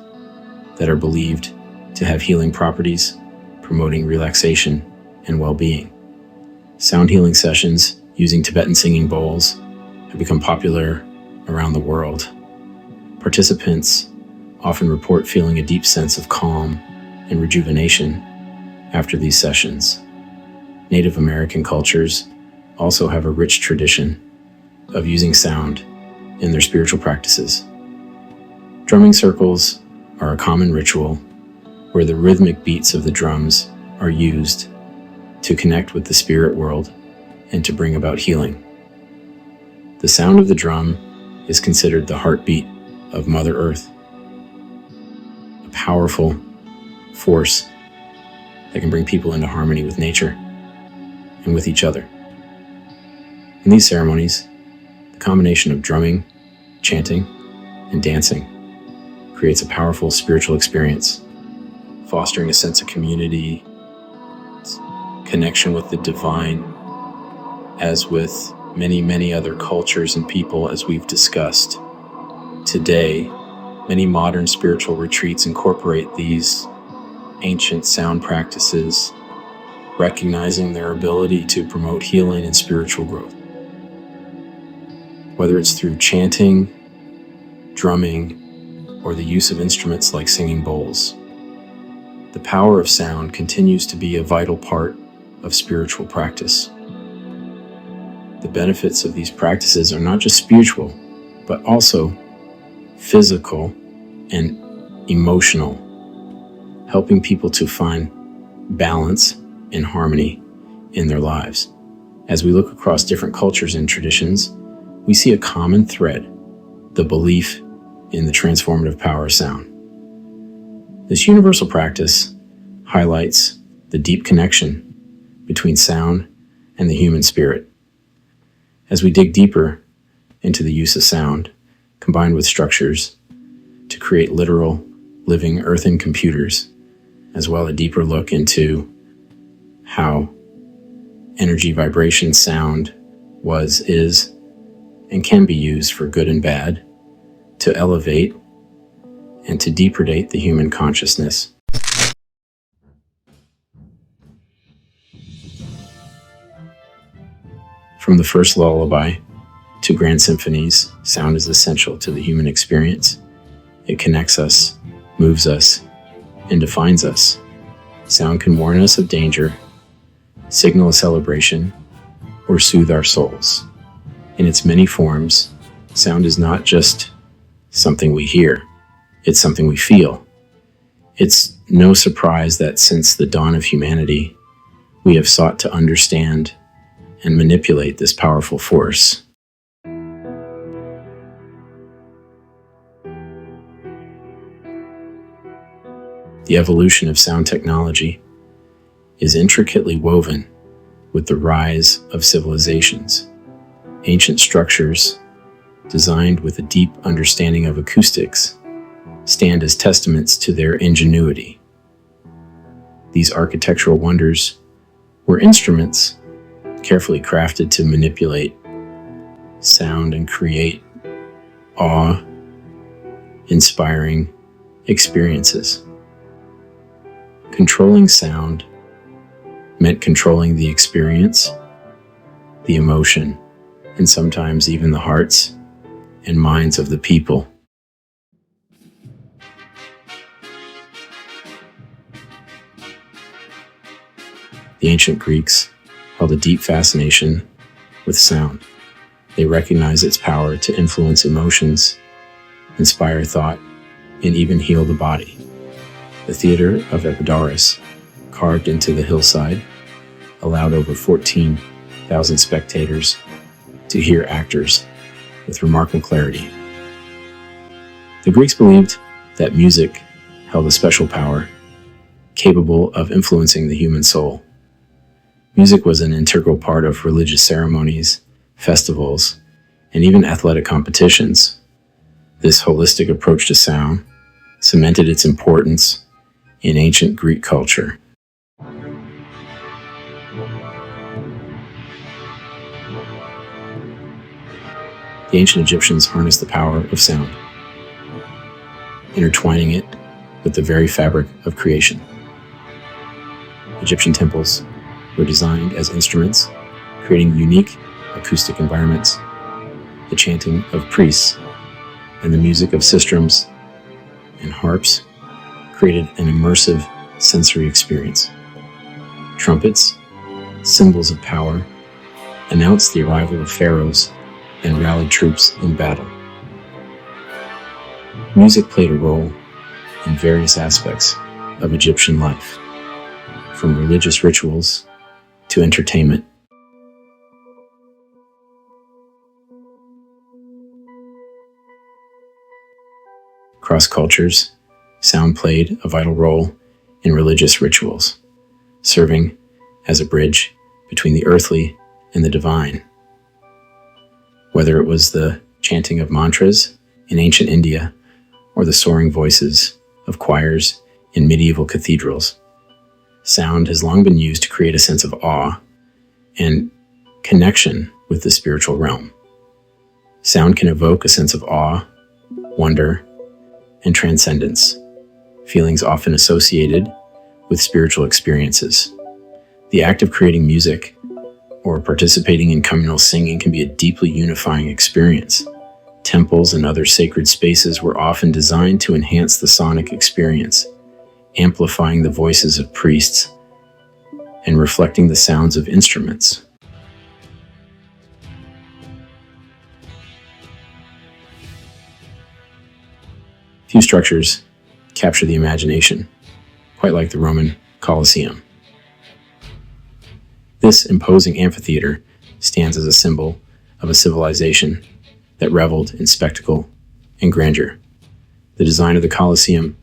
that are believed to have healing properties, promoting relaxation and well-being. Sound healing sessions using Tibetan singing bowls have become popular around the world. Participants often report feeling a deep sense of calm and rejuvenation after these sessions. Native American cultures also have a rich tradition of using sound in their spiritual practices. Drumming circles are a common ritual where the rhythmic beats of the drums are used to connect with the spirit world and to bring about healing. The sound of the drum is considered the heartbeat of Mother Earth, a powerful force that can bring people into harmony with nature and with each other. In these ceremonies, the combination of drumming, chanting, and dancing creates a powerful spiritual experience, fostering a sense of community, connection with the divine, as with many other cultures and people, as we've discussed. Today, many modern spiritual retreats incorporate these ancient sound practices, recognizing their ability to promote healing and spiritual growth. Whether it's through chanting, drumming, or the use of instruments like singing bowls, the power of sound continues to be a vital part of spiritual practice. The benefits of these practices are not just spiritual, but also physical and emotional, helping people to find balance and harmony in their lives. As we look across different cultures and traditions, we see a common thread: the belief in the transformative power of sound. This universal practice highlights the deep connection between sound and the human spirit. As we dig deeper into the use of sound, combined with structures to create literal, living earthen computers, as well as a deeper look into how energy, vibration, sound is, and can be used for good and bad, to elevate and to depredate the human consciousness. From the first lullaby to grand symphonies, sound is essential to the human experience. It connects us, moves us, and defines us. Sound can warn us of danger, signal a celebration, or soothe our souls. In its many forms, sound is not just something we hear, it's something we feel. It's no surprise that since the dawn of humanity, we have sought to understand and manipulate this powerful force. The evolution of sound technology is intricately woven with the rise of civilizations. Ancient structures, designed with a deep understanding of acoustics, stand as testaments to their ingenuity. These architectural wonders were instruments carefully crafted to manipulate sound and create awe-inspiring experiences. Controlling sound meant controlling the experience, the emotion, and sometimes even the hearts and minds of the people. The ancient Greeks held a deep fascination with sound. They recognized its power to influence emotions, inspire thought, and even heal the body. The theater of Epidaurus, carved into the hillside, allowed over 14,000 spectators to hear actors with remarkable clarity. The Greeks believed that music held a special power capable of influencing the human soul. Music was an integral part of religious ceremonies, festivals, and even athletic competitions. This holistic approach to sound cemented its importance in ancient Greek culture. The ancient Egyptians harnessed the power of sound, intertwining it with the very fabric of creation. Egyptian temples were designed as instruments, creating unique acoustic environments. The chanting of priests and the music of sistrums and harps created an immersive sensory experience. Trumpets, symbols of power, announced the arrival of pharaohs and rallied troops in battle. Music played a role in various aspects of Egyptian life, from religious rituals to entertainment. Across cultures, sound played a vital role in religious rituals, serving as a bridge between the earthly and the divine. Whether it was the chanting of mantras in ancient India or the soaring voices of choirs in medieval cathedrals, sound has long been used to create a sense of awe and connection with the spiritual realm. Sound can evoke a sense of awe, wonder, and transcendence, feelings often associated with spiritual experiences. The act of creating music or participating in communal singing can be a deeply unifying experience. Temples and other sacred spaces were often designed to enhance the sonic experience, amplifying the voices of priests and reflecting the sounds of instruments. Few structures capture the imagination, quite like the Roman Colosseum. This imposing amphitheater stands as a symbol of a civilization that reveled in spectacle and grandeur. The design of the Colosseum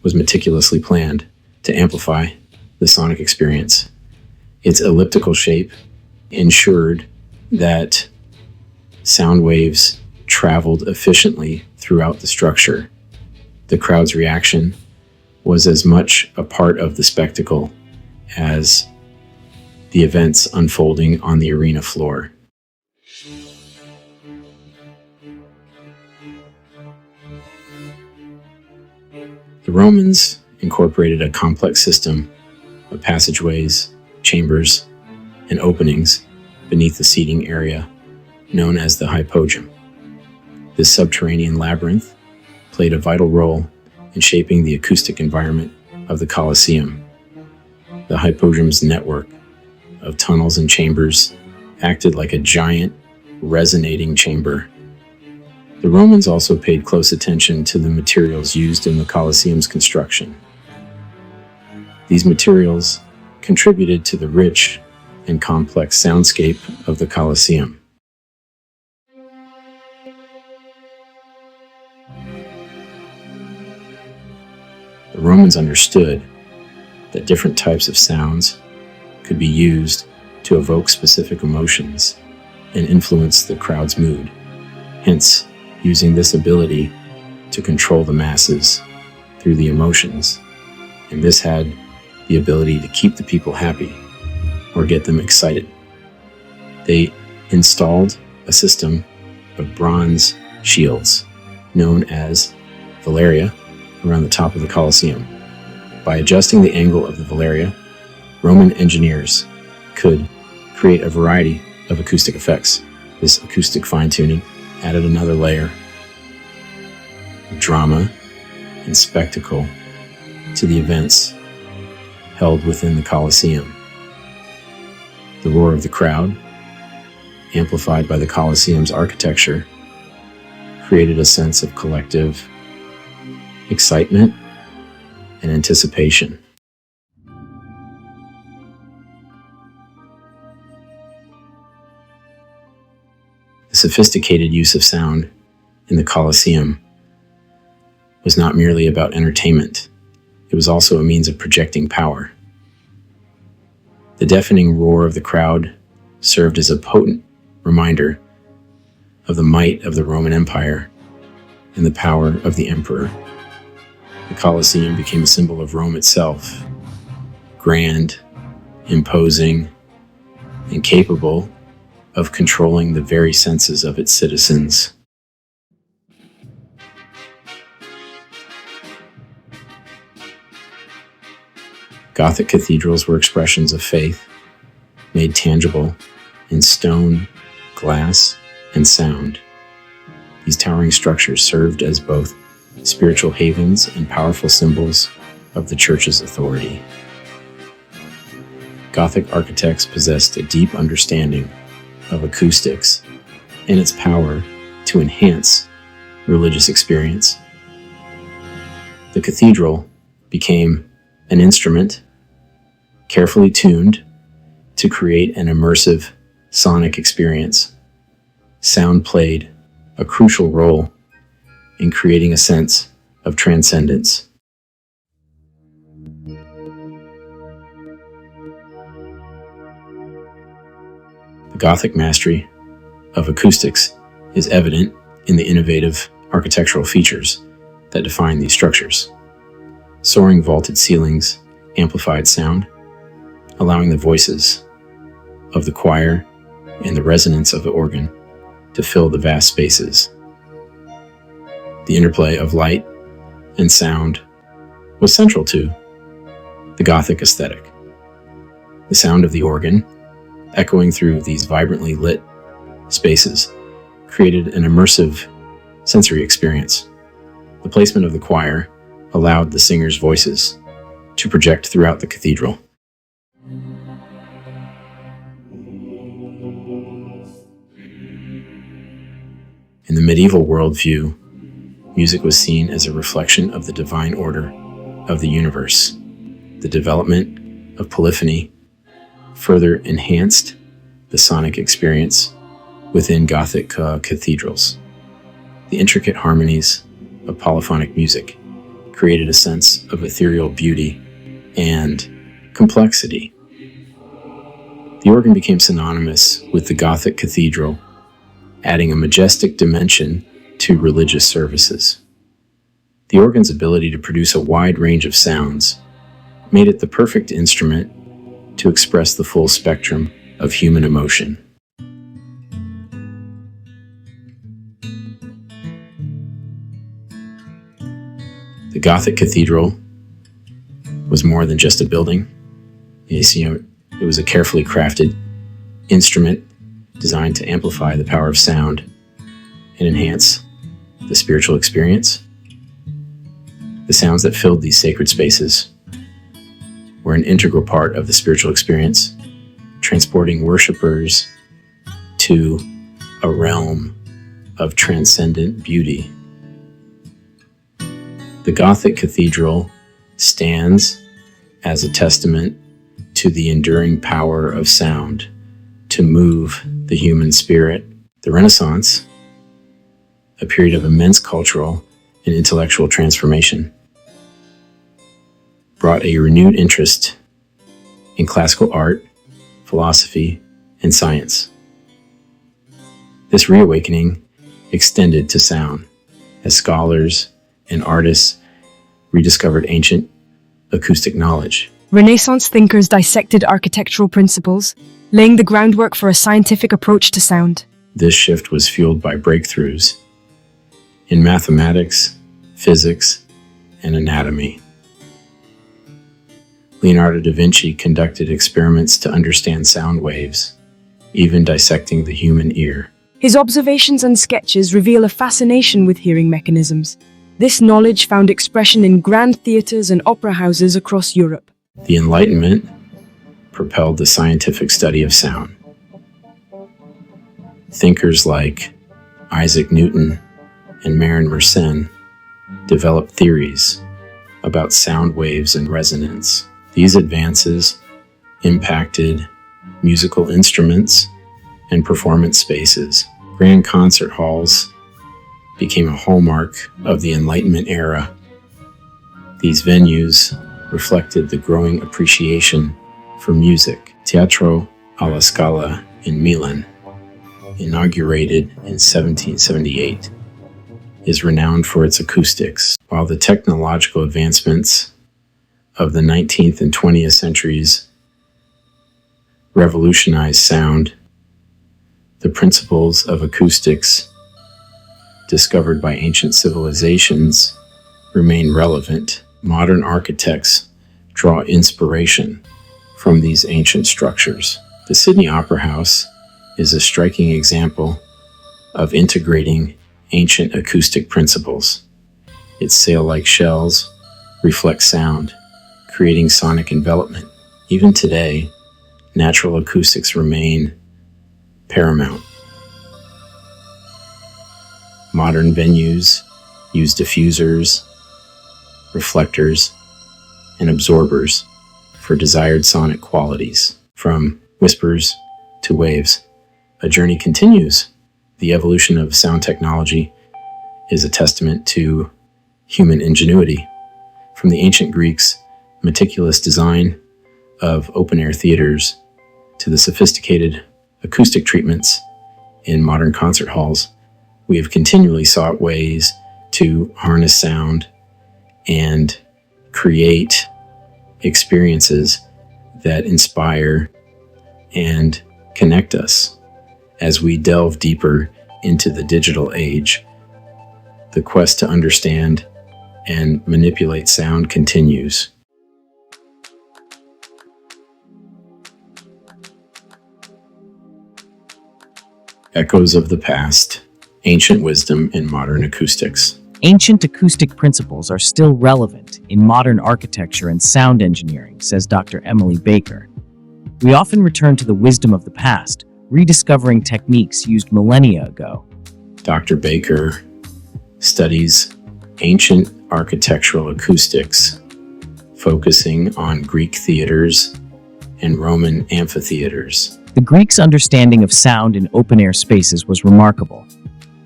was meticulously planned to amplify the sonic experience. Its elliptical shape ensured that sound waves traveled efficiently throughout the structure. The crowd's reaction was as much a part of the spectacle as the events unfolding on the arena floor. The Romans incorporated a complex system of passageways, chambers, and openings beneath the seating area known as the hypogum. This subterranean labyrinth played a vital role in shaping the acoustic environment of the Colosseum. The hypogum's network of tunnels and chambers acted like a giant, resonating chamber. The Romans also paid close attention to the materials used in the Colosseum's construction. These materials contributed to the rich and complex soundscape of the Colosseum. The Romans understood that different types of sounds could be used to evoke specific emotions and influence the crowd's mood, hence using this ability to control the masses through the emotions. And this had the ability to keep the people happy or get them excited. They installed a system of bronze shields known as velaria around the top of the Colosseum. By adjusting the angle of the velaria, Roman engineers could create a variety of acoustic effects. This acoustic fine-tuning added another layer of drama and spectacle to the events held within the Colosseum. The roar of the crowd, amplified by the Colosseum's architecture, created a sense of collective excitement and anticipation. The sophisticated use of sound in the Colosseum was not merely about entertainment. It was also a means of projecting power. The deafening roar of the crowd served as a potent reminder of the might of the Roman Empire and the power of the emperor. The Colosseum became a symbol of Rome itself, grand, imposing, and capable of controlling the very senses of its citizens. Gothic cathedrals were expressions of faith, made tangible in stone, glass, and sound. These towering structures served as both spiritual havens and powerful symbols of the Church's authority. Gothic architects possessed a deep understanding of acoustics and its power to enhance religious experience. The cathedral became an instrument carefully tuned to create an immersive sonic experience. Sound played a crucial role in creating a sense of transcendence. The Gothic mastery of acoustics is evident in the innovative architectural features that define these structures. Soaring vaulted ceilings amplified sound, allowing the voices of the choir and the resonance of the organ to fill the vast spaces. The interplay of light and sound was central to the Gothic aesthetic. The sound of the organ, echoing through these vibrantly lit spaces, created an immersive sensory experience. The placement of the choir allowed the singers' voices to project throughout the cathedral. In the medieval worldview, music was seen as a reflection of the divine order of the universe. The development of polyphony further enhanced the sonic experience within Gothic cathedrals. The intricate harmonies of polyphonic music created a sense of ethereal beauty and complexity. The organ became synonymous with the Gothic cathedral, adding a majestic dimension to religious services. The organ's ability to produce a wide range of sounds made it the perfect instrument to express the full spectrum of human emotion. The Gothic cathedral was more than just a building. It was a carefully crafted instrument designed to amplify the power of sound and enhance the spiritual experience. The sounds that filled these sacred spaces were an integral part of the spiritual experience, transporting worshipers to a realm of transcendent beauty. The Gothic cathedral stands as a testament to the enduring power of sound to move the human spirit. The Renaissance, a period of immense cultural and intellectual transformation, brought a renewed interest in classical art, philosophy, and science. This reawakening extended to sound as scholars and artists rediscovered ancient acoustic knowledge. Renaissance thinkers dissected architectural principles, laying the groundwork for a scientific approach to sound. This shift was fueled by breakthroughs in mathematics, physics, and anatomy. Leonardo da Vinci conducted experiments to understand sound waves, even dissecting the human ear. His observations and sketches reveal a fascination with hearing mechanisms. This knowledge found expression in grand theaters and opera houses across Europe. The Enlightenment propelled the scientific study of sound. Thinkers like Isaac Newton and Marin Mersenne developed theories about sound waves and resonance. These advances impacted musical instruments and performance spaces. Grand concert halls became a hallmark of the Enlightenment era. These venues reflected the growing appreciation for music. Teatro alla Scala in Milan, inaugurated in 1778, is renowned for its acoustics. While the technological advancements of the 19th and 20th centuries revolutionized sound, the principles of acoustics discovered by ancient civilizations remain relevant. Modern architects draw inspiration from these ancient structures. The Sydney Opera House is a striking example of integrating ancient acoustic principles. Its sail-like shells reflect sound, creating sonic envelopment. Even today, natural acoustics remain paramount. Modern venues use diffusers, reflectors, and absorbers for desired sonic qualities. From whispers to waves, a journey continues. The evolution of sound technology is a testament to human ingenuity. From the ancient Greeks' meticulous design of open-air theaters to the sophisticated acoustic treatments in modern concert halls, we have continually sought ways to harness sound and create experiences that inspire and connect us. As we delve deeper into the digital age, the quest to understand and manipulate sound continues. Echoes of the past, ancient wisdom in modern acoustics. Ancient acoustic principles are still relevant in modern architecture and sound engineering, says Dr. Emily Baker. We often return to the wisdom of the past, rediscovering techniques used millennia ago. Dr. Baker studies ancient architectural acoustics, focusing on Greek theaters and Roman amphitheaters. The Greeks' understanding of sound in open-air spaces was remarkable.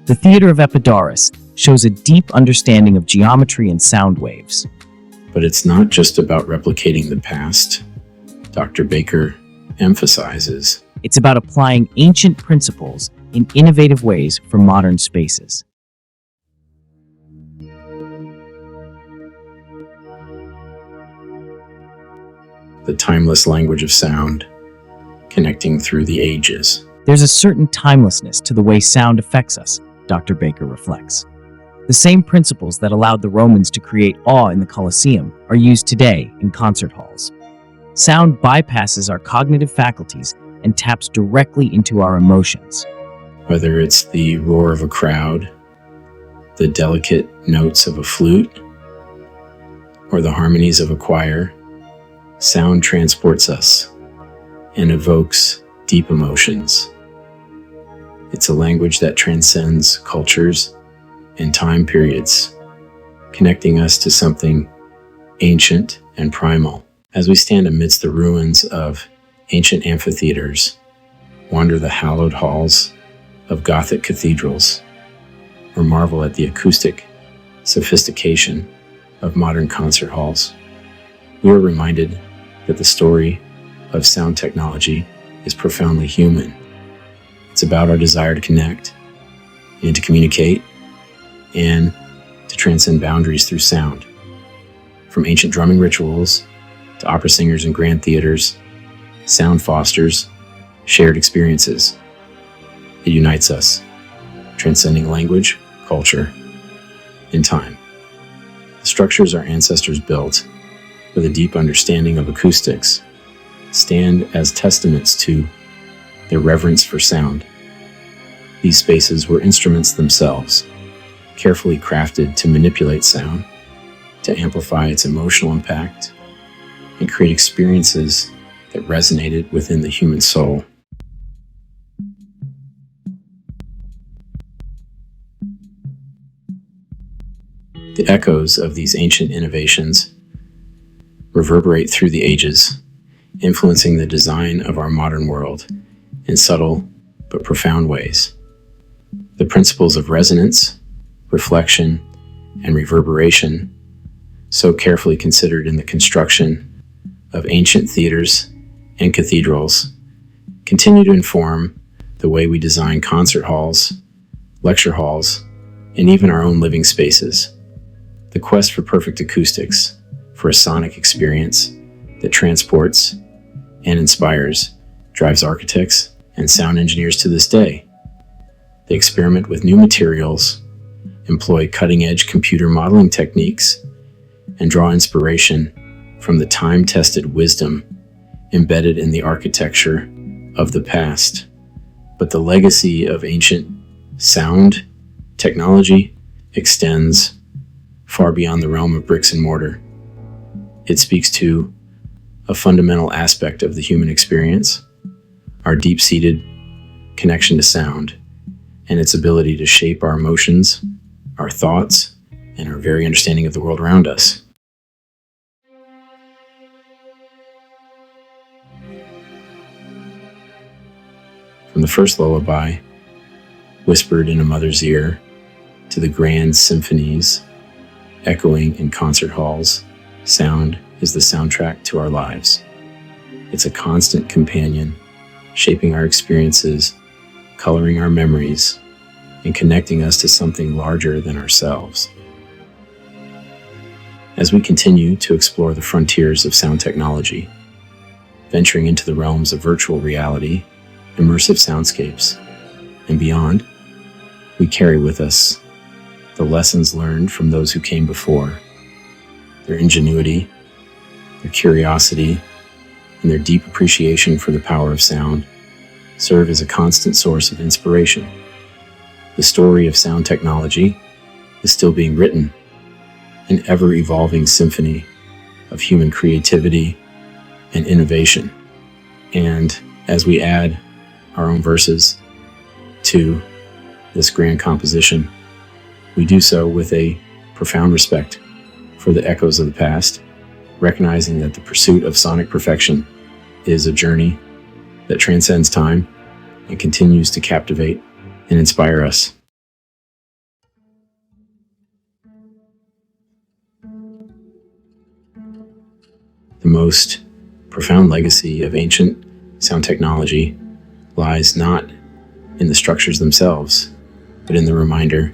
The Theater of Epidaurus shows a deep understanding of geometry and sound waves. But it's not just about replicating the past, Dr. Baker emphasizes. It's about applying ancient principles in innovative ways for modern spaces. The timeless language of sound, connecting through the ages. There's a certain timelessness to the way sound affects us, Dr. Baker reflects. The same principles that allowed the Romans to create awe in the Colosseum are used today in concert halls. Sound bypasses our cognitive faculties and taps directly into our emotions. Whether it's the roar of a crowd, the delicate notes of a flute, or the harmonies of a choir, sound transports us and evokes deep emotions. It's a language that transcends cultures and time periods, connecting us to something ancient and primal. As we stand amidst the ruins of ancient amphitheaters, wander the hallowed halls of Gothic cathedrals, or marvel at the acoustic sophistication of modern concert halls, we are reminded that the story of sound technology is profoundly human. It's about our desire to connect and to communicate and to transcend boundaries through sound. From ancient drumming rituals to opera singers in grand theaters, sound fosters shared experiences. It unites us, transcending language, culture, and time. The structures our ancestors built with a deep understanding of acoustics stand as testaments to their reverence for sound. These spaces were instruments themselves, carefully crafted to manipulate sound, to amplify its emotional impact, and create experiences that resonated within the human soul. The echoes of these ancient innovations reverberate through the ages, influencing the design of our modern world in subtle but profound ways. The principles of resonance, reflection, and reverberation so carefully considered in the construction of ancient theaters and cathedrals, continue to inform the way we design concert halls, lecture halls, and even our own living spaces. The quest for perfect acoustics, for a sonic experience that transports and inspires, drives architects and sound engineers to this day. They experiment with new materials, employ cutting-edge computer modeling techniques, and draw inspiration from the time-tested wisdom embedded in the architecture of the past. But the legacy of ancient sound technology extends far beyond the realm of bricks and mortar. It speaks to a fundamental aspect of the human experience, our deep-seated connection to sound, and its ability to shape our emotions, our thoughts, and our very understanding of the world around us. From the first lullaby, whispered in a mother's ear, to the grand symphonies echoing in concert halls, sound is the soundtrack to our lives. It's a constant companion, shaping our experiences, coloring our memories, and connecting us to something larger than ourselves. As we continue to explore the frontiers of sound technology, venturing into the realms of virtual reality, immersive soundscapes, and beyond, we carry with us the lessons learned from those who came before, their ingenuity, their curiosity, and their deep appreciation for the power of sound serve as a constant source of inspiration. The story of sound technology is still being written, an ever-evolving symphony of human creativity and innovation. And as we add our own verses to this grand composition, we do so with a profound respect for the echoes of the past, recognizing that the pursuit of sonic perfection is a journey that transcends time and continues to captivate and inspire us. The most profound legacy of ancient sound technology lies not in the structures themselves, but in the reminder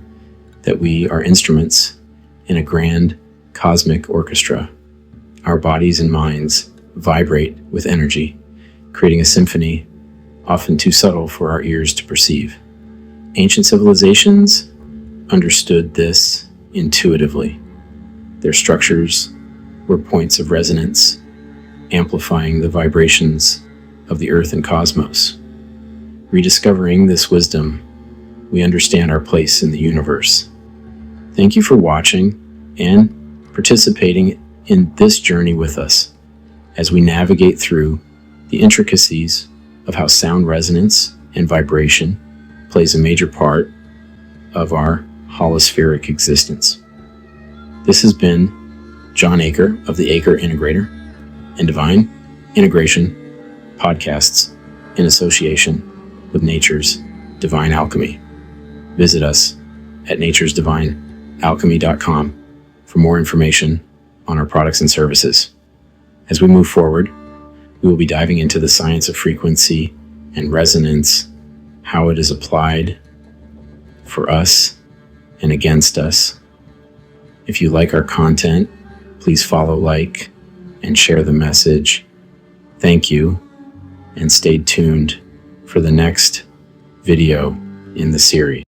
that we are instruments in a grand cosmic orchestra. Our bodies and minds vibrate with energy, creating a symphony often too subtle for our ears to perceive. Ancient civilizations understood this intuitively. Their structures were points of resonance, amplifying the vibrations of the earth and cosmos. Rediscovering this wisdom, we understand our place in the universe. Thank you for watching and participating in this journey with us as we navigate through the intricacies of how sound resonance and vibration plays a major part of our holospheric existence. This has been John Aker of the Aker Integrator and Divine Integration podcasts in association with Nature's Divine Alchemy. Visit us at naturesdivinealchemy.com for more information on our products and services. As we move forward, we will be diving into the science of frequency and resonance, how it is applied for us and against us. If you like our content, please follow, like, and share the message. Thank you, and stay tuned for the next video in the series.